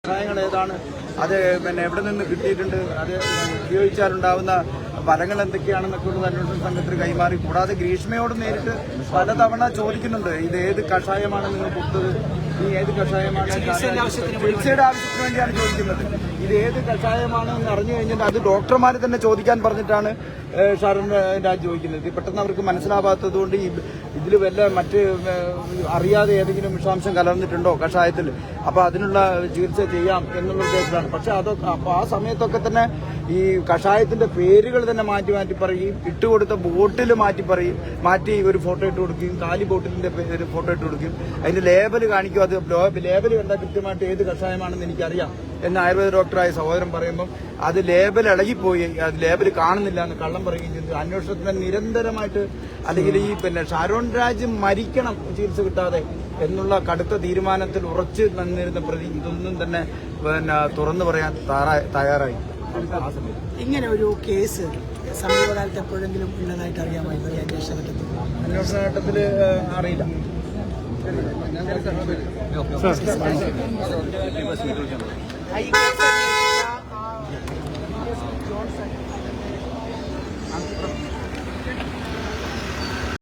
കഷായങ്ങൾ ഏതാണ്, അത് എവിടെ നിന്ന് കിട്ടിയിട്ടുണ്ട്, അത് ഉപയോഗിച്ചാലുണ്ടാവുന്ന ഫലങ്ങൾ എന്തൊക്കെയാണെന്നൊക്കെ ഉള്ളത് അന്വേഷണ സംഘത്തിന് കൈമാറി. കൂടാതെ ഗ്രീഷ്മയോട് നേരിട്ട് പലതവണ ചോദിക്കുന്നുണ്ട്, ഇത് ഏത് കഷായമാണ് നിങ്ങൾ കൊടുത്തത്, ഈ ഏത് കഷായമാണ്, ചികിത്സയുടെ ആവശ്യത്തിന് വേണ്ടിയാണ് ചോദിക്കുന്നത്, ഇത് ഏത് കഷായമാണ് എന്ന് അറിഞ്ഞു കഴിഞ്ഞാൽ അത് ഡോക്ടർമാരെ തന്നെ ചോദിക്കാൻ പറഞ്ഞിട്ടാണ് ഷാരോൺ രാജ് ചോദിക്കുന്നത്. പെട്ടെന്ന് അവർക്ക് മനസ്സിലാവാത്തത് കൊണ്ട് ഇതിൽ വല്ല മറ്റ് അറിയാതെ ഏതെങ്കിലും വിഷാംശം കലർന്നിട്ടുണ്ടോ കഷായത്തിൽ, അപ്പോൾ അതിനുള്ള ചികിത്സ ചെയ്യാം എന്നുള്ള ഉദ്ദേശത്തിലാണ്. പക്ഷെ അതൊക്കെ അപ്പോൾ ആ സമയത്തൊക്കെ തന്നെ ഈ കഷായത്തിന്റെ പേരുകൾ തന്നെ മാറ്റി മാറ്റി പറയും, ഇട്ടുകൊടുത്ത ബോട്ടിൽ മാറ്റി ഒരു ഫോട്ടോ ഇട്ട് കൊടുക്കുകയും, കാലി ബോട്ടിലിന്റെ പേര് ഫോട്ടോ ഇട്ട് കൊടുക്കുകയും, അതിന്റെ ലേബൽ കാണിക്കും. അത് ലേബൽ കണ്ടാൽ കൃത്യമായിട്ട് ഏത് കഷായമാണെന്ന് എനിക്കറിയാം എന്ന് ആയുർവേദ ഡോക്ടറായ സഹോദരൻ പറയുമ്പം അത് ലേബൽ ഇളകിപ്പോയി, അത് ലേബൽ കാണുന്നില്ല എന്ന് കള്ളം പറയുകയും ചെയ്തു. അന്വേഷണത്തിന് നിരന്തരമായിട്ട് അല്ലെങ്കിൽ ഈ ഷാരോൺ രാജ് മരിക്കണം ചികിത്സ കിട്ടാതെ എന്നുള്ള കടുത്ത തീരുമാനത്തിൽ ഉറച്ചു നിന്നിരുന്ന പ്രതി ഇതൊന്നും തന്നെ തുറന്നു പറയാൻ തയ്യാറായി. ഇങ്ങനെ ഒരു കേസ് സമീപകാലത്ത് എപ്പോഴെങ്കിലും ഉള്ളതായിട്ട് അറിയാമായിരുന്നു ഈ അന്വേഷണ ഘട്ടത്തിൽ അറിയില്ല. ഈ കേസ്